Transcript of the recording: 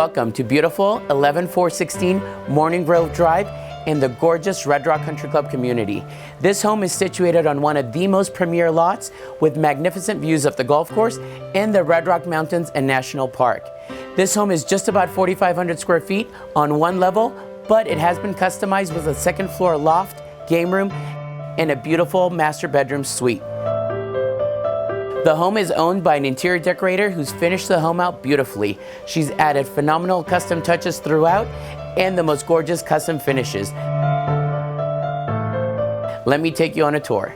Welcome to beautiful 11416 Morning Grove Drive in the gorgeous Red Rock Country Club community. This home is situated on one of the most premier lots with magnificent views of the golf course and the Red Rock Mountains and National Park. This home is just about 4,500 square feet on one level, but it has been customized with a second floor loft, game room, and a beautiful master bedroom suite. The home is owned by an interior decorator who's finished the home out beautifully. She's added phenomenal custom touches throughout and the most gorgeous custom finishes. Let me take you on a tour.